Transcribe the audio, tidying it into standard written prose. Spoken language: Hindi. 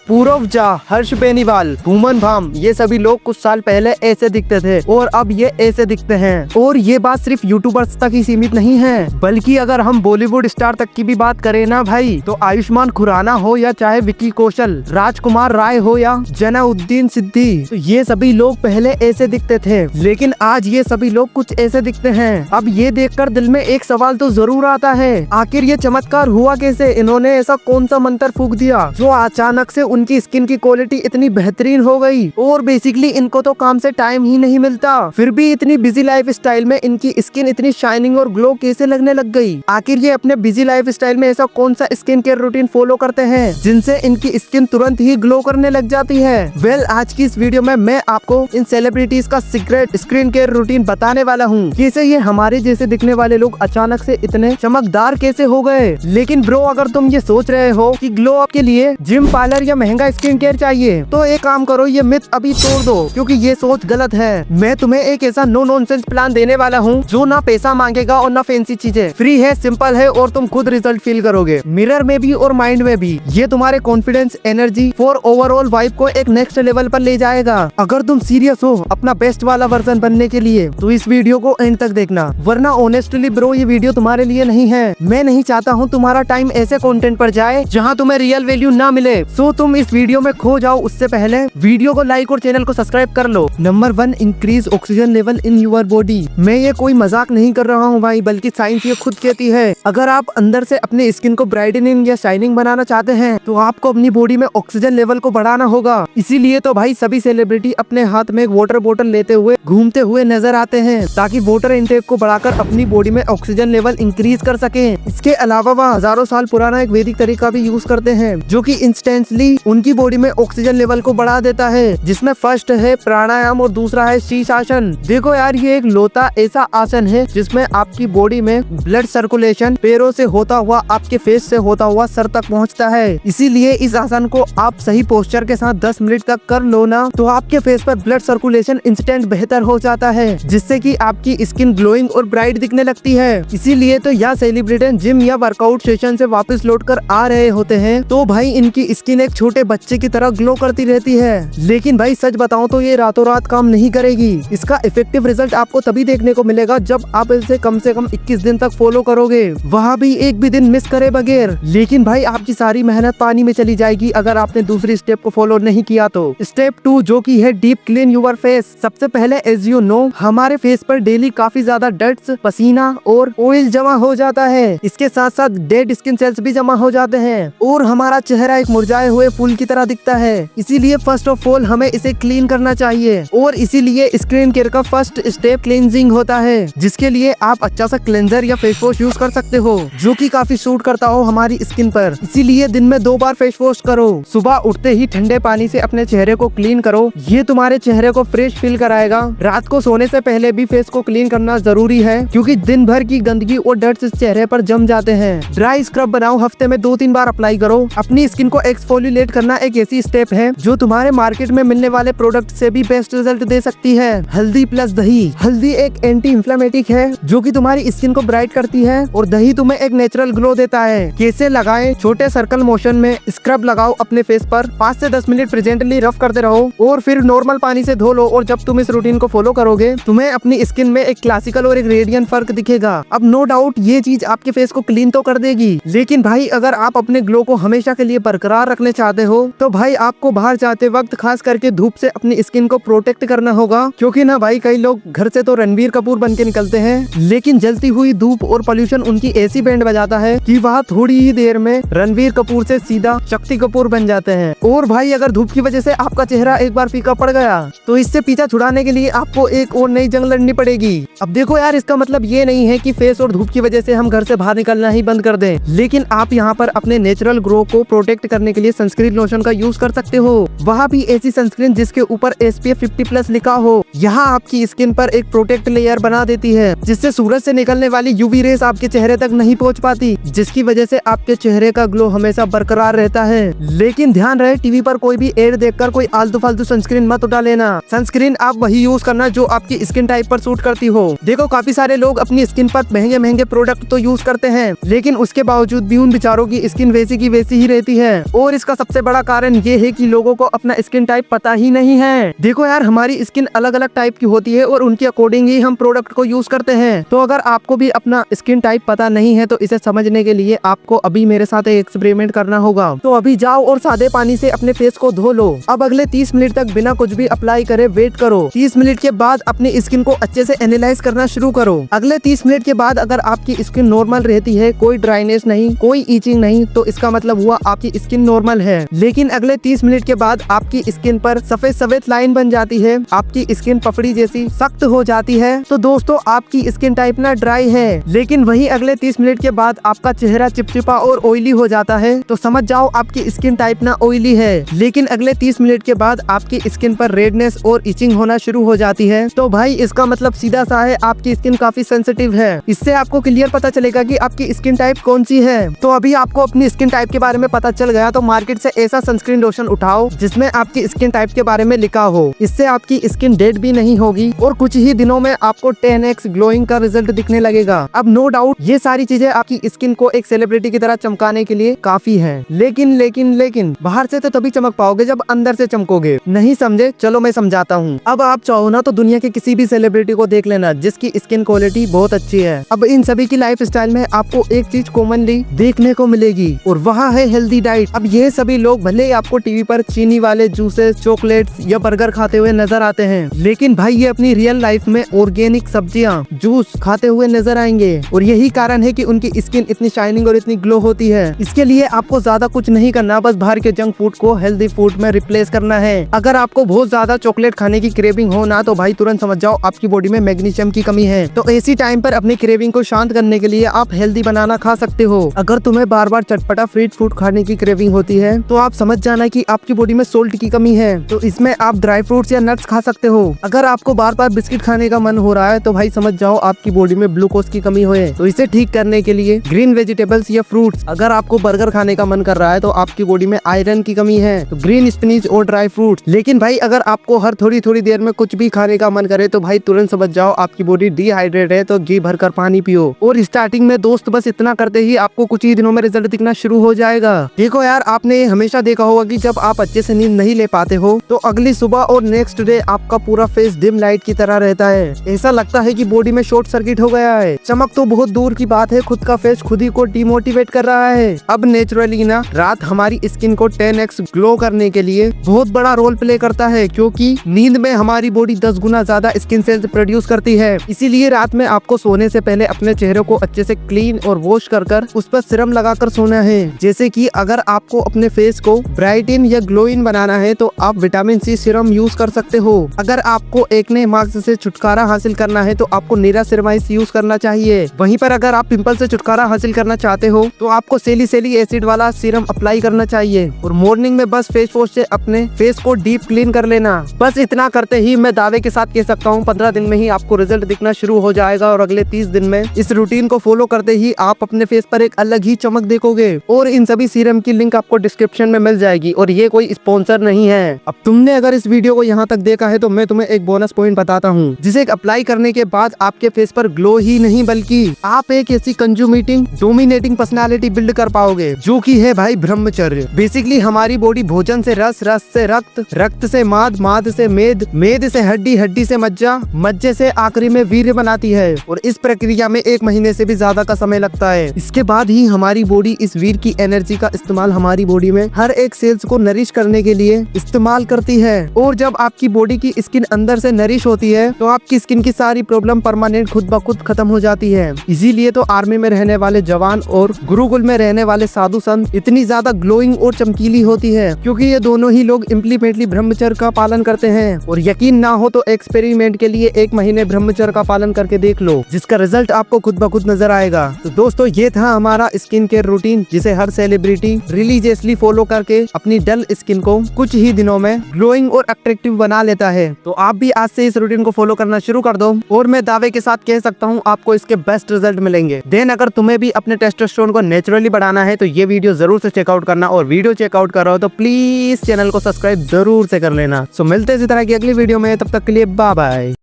पूरव झा, हर्ष बेनीवाल, भूमन भाम, ये सभी लोग कुछ साल पहले ऐसे दिखते थे और अब ये ऐसे दिखते हैं। और ये बात सिर्फ यूट्यूबर्स तक ही सीमित नहीं है, बल्कि अगर हम बॉलीवुड स्टार तक की भी बात करें ना भाई, तो आयुष्मान खुराना हो या चाहे विकी कौशल, राजकुमार राय हो या जनाउद्दीन सिद्दीकी, तो ये सभी लोग पहले ऐसे दिखते थे, लेकिन आज ये सभी लोग कुछ ऐसे दिखते हैं। अब ये देखकर दिल में एक सवाल तो जरूर आता है, आखिर ये चमत्कार हुआ कैसे? इन्होंने ऐसा कौन सा मंत्र फूंक दिया जो अचानक से उनकी स्किन की क्वालिटी इतनी बेहतरीन हो गई? और बेसिकली इनको तो काम से टाइम ही नहीं मिलता, फिर भी इतनी बिजी लाइफ स्टाइल में इनकी स्किन इतनी शाइनिंग और ग्लो कैसे लगने लग गई? आखिर ये अपने बिजी लाइफ स्टाइल में ऐसा कौन सा स्किन केयर रूटीन फॉलो करते हैं जिनसे इनकी स्किन तुरंत ही ग्लो करने लग जाती है? वेल, आज की इस वीडियो में मैं आपको इन सेलिब्रिटीज का सीक्रेट स्किन केयर रूटीन बताने वाला हूँ। कैसे ये हमारे जैसे दिखने वाले लोग अचानक से इतने चमकदार कैसे हो गए। लेकिन ब्रो, अगर तुम ये सोच रहे हो कि ग्लो अप के लिए जिम, पार्लर या महंगा स्किन केयर चाहिए, तो एक काम करो, ये मिथ अभी तोड़ दो, क्योंकि ये सोच गलत है। मैं तुम्हें एक ऐसा नो नॉनसेंस प्लान देने वाला हूँ जो ना पैसा मांगेगा और ना फैंसी चीजें, फ्री है, सिंपल है और तुम खुद रिजल्ट फील करोगे, मिरर में भी और माइंड में भी। ये तुम्हारे कॉन्फिडेंस, एनर्जी और ओवरऑल वाइब को एक नेक्स्ट लेवल पर ले जाएगा। अगर तुम सीरियस हो अपना बेस्ट वाला वर्जन बनने के लिए, तो इस वीडियो को एंड तक देखना, वरना ऑनेस्टली ब्रो, ये वीडियो तुम्हारे लिए नहीं है। मैं नहीं चाहता हूँ तुम्हारा टाइम ऐसे कंटेंट पर जाए जहाँ तुम्हें रियल वैल्यू ना मिले। सो तुम इस वीडियो में खो जाओ, उससे पहले वीडियो को लाइक और चैनल को सब्सक्राइब कर लो। Number 1, increase oxygen level in your body. मैं ये कोई मजाक नहीं कर रहा हूँ भाई, बल्कि साइंस ये खुद कहती है। अगर आप अंदर से अपने स्किन को ब्राइटनिंग या शाइनिंग बनाना चाहते हैं, तो आपको अपनी बॉडी में ऑक्सीजन लेवल को बढ़ाना होगा। इसीलिए तो भाई सभी सेलिब्रिटी अपने हाथ में एक वाटर बोतल लेते हुए घूमते हुए नजर आते हैं, ताकि वाटर इनटेक को बढ़ाकर अपनी बॉडी में ऑक्सीजन लेवल इंक्रीज कर सके। इसके अलावा वह हजारों साल पुराना एक वैदिक तरीका भी यूज करते हैं, जो कि इंस्टेंटली उनकी बॉडी में ऑक्सीजन लेवल को बढ़ा देता है, जिसमें फर्स्ट है प्राणायाम और दूसरा है शीर्षासन। देखो यार, ये एक लौता ऐसा आसन है जिसमें आपकी बॉडी में ब्लड सर्कुलेशन पैरों से होता हुआ आपके फेस से होता हुआ सर तक पहुंचता है। इसीलिए इस आसन को आप सही पोस्चर के साथ 10 मिनट तक कर लो ना, तो आपके फेस पर ब्लड सर्कुलेशन इंस्टेंट बेहतर हो जाता है, जिससे कि आपकी स्किन ग्लोइंग और ब्राइट दिखने लगती है। इसीलिए तो यह सेलिब्रिटी जिम या वर्कआउट सेशन से वापस लौट कर आ रहे होते हैं, तो भाई इनकी स्किन एक छोटे बच्चे की तरह ग्लो करती रहती है। लेकिन भाई सच बताऊं तो ये रातों रात काम नहीं करेगी। इसका इफेक्टिव रिजल्ट आपको तभी देखने को मिलेगा जब आप इसे कम से कम 21 दिन तक फॉलो करोगे, वहाँ भी एक भी दिन मिस करे बगैर। लेकिन भाई आपकी सारी मेहनत पानी में चली जाएगी अगर आपने दूसरी स्टेप को फॉलो नहीं किया तो। स्टेप 2, जो की है डीप क्लीन यूर फेस। सबसे पहले एज यू नो, हमारे फेस पर डेली काफी ज्यादा डर्ट्स, पसीना और ऑयल जमा हो जाता है। इसके साथ साथ डेड स्किन सेल्स भी जमा हो जाते हैं और हमारा चेहरा एक मुरझाए हुए फूल की तरह दिखता है। इसीलिए फर्स्ट ऑफ ऑल हमें इसे क्लीन करना चाहिए, और इसीलिए स्किन केयर का फर्स्ट स्टेप क्लींजिंग होता है, जिसके लिए आप अच्छा सा क्लेंजर या फेस वॉश यूज कर सकते हो, जो कि काफी सूट करता हो हमारी स्किन पर। इसीलिए दिन में 2 बार फेस वॉश करो। सुबह उठते ही ठंडे पानी से अपने चेहरे को क्लीन करो, ये तुम्हारे चेहरे को फ्रेश फील कराएगा। रात को सोने से पहले भी फेस को क्लीन करना जरूरी है, क्योंकि दिन भर की गंदगी और डर्ट इस चेहरे पर जम जाते हैं। ड्राई स्क्रब बनाओ, हफ्ते में 2-3 बार अप्लाई करो। अपनी स्किन को एक्सफोलिएट करना एक ऐसी स्टेप है जो तुम्हारे मार्केट में मिलने वाले प्रोडक्ट से भी बेस्ट रिजल्ट दे सकती है। हल्दी प्लस दही। हल्दी एक एंटी इंफ्लेमेटिक है जो कि तुम्हारी स्किन को ब्राइट करती है, और दही तुम्हें एक नेचुरल ग्लो देता है। कैसे लगाएं? छोटे सर्कल मोशन में स्क्रब लगाओ अपने फेस पर, 5 से 10 मिनट प्रेजेंटली रफ करते रहो और फिर नॉर्मल पानी से धो लो। और जब तुम इस रूटीन को फॉलो करोगे, तुम्हें अपनी स्किन में एक क्लासिकल और एक रेडियंट फर्क दिखेगा। अब नो डाउट ये चीज आपके फेस को क्लीन तो कर देगी, लेकिन भाई अगर आप अपने ग्लो को हमेशा के लिए बरकरार रखने चाहते हो, तो भाई आपको बाहर जाते वक्त खास करके धूप से अपनी स्किन को प्रोटेक्ट करना होगा। क्योंकि ना भाई कई लोग घर से तो रणबीर कपूर बन के निकलते हैं, लेकिन जलती हुई धूप और पोल्यूशन उनकी ऐसी बैंड बजाता है कि वह थोड़ी ही देर में रणबीर कपूर से सीधा शक्ति कपूर बन जाते हैं। और भाई अगर धूप की वजह से आपका चेहरा एक बार फीका पड़ गया, तो इससे पीछा छुड़ाने के लिए आपको एक और नई जंग लड़नी पड़ेगी। अब देखो यार, इसका मतलब ये नहीं है कि फेस और धूप की वजह से हम घर से बाहर निकलना ही बंद कर दें, लेकिन आप यहाँ पर अपने नेचुरल ग्लो को प्रोटेक्ट करने के लिए सनस्क्रीन लोशन का यूज कर सकते हो। वहाँ भी ऐसी सनस्क्रीन जिसके ऊपर SPF 50+ लिखा हो। यहाँ आपकी स्किन पर एक प्रोटेक्ट लेयर बना देती है, जिससे सूरज से निकलने वाली UV रेस आपके चेहरे तक नहीं पहुँच पाती, जिसकी वजह से आपके चेहरे का ग्लो हमेशा बरकरार रहता है। लेकिन ध्यान रहे, टीवी पर कोई भी एड देखकर कोई आलतू फालतू सनस्क्रीन मत उठा लेना। सनस्क्रीन आप वही यूज करना जो आपकी स्किन टाइप पर सूट करती हो। देखो काफी सारे लोग अपनी स्किन पर महंगे महंगे प्रोडक्ट तो यूज करते हैं, लेकिन उसके बावजूद भी उन बेचारों की स्किन वैसी की वैसी ही रहती है। और इसका सबसे सबसे बड़ा कारण ये है कि लोगों को अपना स्किन टाइप पता ही नहीं है। देखो यार, हमारी स्किन अलग अलग टाइप की होती है और उनके अकॉर्डिंग ही हम प्रोडक्ट को यूज करते हैं। तो अगर आपको भी अपना स्किन टाइप पता नहीं है तो इसे समझने के लिए आपको अभी मेरे साथ एक एक्सपेरिमेंट करना होगा। तो अभी जाओ और सादे पानी से अपने फेस को धो लो। अब अगले 30 मिनट तक बिना कुछ भी अप्लाई करे वेट करो। 30 मिनट के बाद अपनी स्किन को अच्छे से एनालाइज करना शुरू करो। अगले 30 मिनट के बाद अगर आपकी स्किन नॉर्मल रहती है, कोई ड्राइनेस नहीं, कोई ईचिंग नहीं, तो इसका मतलब हुआ आपकी स्किन नॉर्मल है। लेकिन अगले 30 मिनट के बाद आपकी स्किन पर सफेद सफेद लाइन बन जाती है, आपकी स्किन पपड़ी जैसी सख्त हो जाती है, तो दोस्तों आपकी स्किन टाइप ना ड्राई है। लेकिन वही अगले 30 मिनट के बाद आपका चेहरा चिपचिपा और ऑयली हो जाता है, तो समझ जाओ आपकी स्किन टाइप ना ऑयली है। लेकिन अगले 30 मिनट के बाद आपकी स्किन पर रेडनेस और इचिंग होना शुरू हो जाती है, तो भाई इसका मतलब सीधा सा है आपकी स्किन काफी सेंसिटिव है। इससे आपको क्लियर पता चलेगा कि आपकी स्किन टाइप कौन सी है। तो अभी आपको अपनी स्किन टाइप के बारे में पता चल गया, तो मार्केट से ऐसा सनस्क्रीन लोशन उठाओ जिसमें आपकी स्किन टाइप के बारे में लिखा हो। इससे आपकी स्किन डेड भी नहीं होगी और कुछ ही दिनों में आपको 10x ग्लोइंग का रिजल्ट दिखने लगेगा। अब नो डाउट ये सारी चीजें आपकी स्किन को एक सेलिब्रिटी की तरह चमकाने के लिए काफी है, लेकिन बाहर से तो तभी चमक पाओगे जब अंदर से चमकोगे। नहीं समझे? चलो मैं समझाता हूँ। अब आप चाहो ना तो दुनिया के किसी भी सेलिब्रिटी को देख लेना जिसकी स्किन क्वालिटी बहुत अच्छी है। अब इन सभी की लाइफ स्टाइल में आपको एक चीज कॉमनली देखने को मिलेगी और वहाँ है हेल्दी डाइट। अब ये सभी लोग भले ही आपको टीवी पर चीनी वाले जूसेस, चॉकलेट्स या बर्गर खाते हुए नजर आते हैं, लेकिन भाई ये अपनी रियल लाइफ में ऑर्गेनिक सब्जियां, जूस खाते हुए नजर आएंगे और यही कारण है कि उनकी स्किन इतनी शाइनिंग और इतनी ग्लो होती है। इसके लिए आपको ज्यादा कुछ नहीं करना, बस बाहर के जंक फूड को हेल्दी फूड में रिप्लेस करना है। अगर आपको बहुत ज्यादा चॉकलेट खाने की क्रेविंग हो ना, तो भाई तुरंत समझ जाओ आपकी बॉडी में मैग्नीशियम की कमी है। तो ऐसी टाइम पर अपनी क्रेविंग को शांत करने के लिए आप हेल्दी बनाना खा सकते हो। अगर तुम्हें बार बार चटपटा फ्रीड फूड खाने की क्रेविंग होती है तो आप समझ जाना कि आपकी बॉडी में सोल्ट की कमी है, तो इसमें आप ड्राई फ्रूट्स या नट्स खा सकते हो। अगर आपको बार बार बिस्किट खाने का मन हो रहा है तो भाई समझ जाओ आपकी बॉडी में ग्लूकोज की कमी है। तो इसे ठीक करने के लिए ग्रीन वेजिटेबल्स या फ्रूट्स। अगर आपको बर्गर खाने का मन कर रहा है तो आपकी बॉडी में आयरन की कमी है, तो ग्रीन स्पिनच और ड्राई फ्रूट्स। लेकिन भाई अगर आपको हर थोड़ी देर में कुछ भी खाने का मन करे तो भाई तुरंत समझ जाओ आपकी बॉडी डिहाइड्रेट है, तो जी भर कर पानी पियो। और स्टार्टिंग में दोस्त बस इतना करते ही आपको कुछ ही दिनों में रिजल्ट दिखना शुरू हो जाएगा। देखो यार, आपने हमेशा देखा होगा कि जब आप अच्छे से नींद नहीं ले पाते हो तो अगली सुबह और नेक्स्ट डे आपका पूरा फेस डिम लाइट की तरह रहता है। ऐसा लगता है कि बॉडी में शॉर्ट सर्किट हो गया है। चमक तो बहुत दूर की बात है, खुद का फेस खुद ही को डिमोटिवेट कर रहा है। अब नेचुरली ना रात हमारी स्किन को 10x ग्लो करने के लिए बहुत बड़ा रोल प्ले करता है, क्योंकि नींद में हमारी बॉडी 10 गुना ज्यादा स्किन सेल्स प्रोड्यूस करती है। इसीलिए रात में आपको सोने से पहले अपने चेहरे को अच्छे से क्लीन और वॉश कर उस पर सीरम लगाकर सोना है। जैसे कि अगर आपको अपने फेस को ब्राइटन या ग्लोइंग बनाना है तो आप विटामिन सी सीरम यूज कर सकते हो। अगर आपको एक्ने मार्क्स से छुटकारा हासिल करना है तो आपको निरासिरमाइड यूज करना चाहिए। वहीं पर अगर आप पिंपल से छुटकारा हासिल करना चाहते हो तो आपको सैलिसिलिक एसिड वाला सीरम अप्लाई करना चाहिए। और मॉर्निंग में बस फेस वॉश से अपने फेस को डीप क्लीन कर लेना। बस इतना करते ही मैं दावे के साथ कह सकता हूँ 15 दिन में ही आपको रिजल्ट दिखना शुरू हो जाएगा। और अगले 30 दिन में इस रूटीन को फॉलो करते ही आप अपने फेस पर एक अलग ही चमक देखोगे। और इन सभी सीरम की लिंक आपको डिस्क्रिप्शन में मिल जाएगी और ये कोई स्पॉन्सर नहीं है। अब तुमने अगर इस वीडियो को यहाँ तक देखा है तो मैं तुम्हें एक बोनस पॉइंट बताता हूँ, जिसे अप्लाई करने के बाद आपके फेस पर ग्लो ही नहीं बल्कि आप एक ऐसी कंज्यूमेटिंग डोमिनेटिंग पर्सनालिटी बिल्ड कर पाओगे जो कि है भाई ब्रह्मचर्य। बेसिकली हमारी बॉडी भोजन से रस, रस से रक्त, रक्त से माद, माद से मेद, मेद से हड्डी, हड्डी से मज्जा, मज्जे से आखिरी में वीर्य बनाती है। और इस प्रक्रिया में 1 महीने से भी ज्यादा का समय लगता है। इसके बाद ही हमारी बॉडी इस वीर की एनर्जी का इस्तेमाल हमारी बॉडी में हर एक सेल्स को नरिश करने के लिए इस्तेमाल करती है। और जब आपकी बॉडी की स्किन अंदर से नरिश होती है तो आपकी स्किन की सारी प्रॉब्लम परमानेंट खुद ब खुद खत्म हो जाती है। इसीलिए तो आर्मी में रहने वाले जवान और गुरुकुल में रहने वाले साधु संत इतनी ज्यादा ग्लोइंग और चमकीली होती है, क्योंकि ये दोनों ही लोग इम्प्लीमेंटली ब्रह्मचर्य का पालन करते हैं। और यकीन ना हो तो एक्सपेरिमेंट के लिए 1 महीने ब्रह्मचर्य का पालन करके देख लो, जिसका रिजल्ट आपको खुद ब खुद नजर आएगा। तो दोस्तों ये था हमारा स्किन केयर रूटीन, जिसे हर सेलिब्रिटी रिलीजियसली फॉलो करके अपनी डल स्किन को कुछ ही दिनों में ग्लोइंग और अट्रैक्टिव बना लेता है। तो आप भी आज से इस रूटीन को फॉलो करना शुरू कर दो और मैं दावे के साथ कह सकता हूँ आपको इसके बेस्ट रिजल्ट मिलेंगे। देन अगर तुम्हें भी अपने टेस्टोस्टेरोन को नेचुरली बढ़ाना है तो ये वीडियो जरूर से चेकआउट करना, और वीडियो चेकआउट कर रहे हो तो प्लीज चैनल को सब्सक्राइब जरूर से कर लेना। सो मिलते हैं इसी तरह की अगली वीडियो में, तब तक के लिए बाय बाय।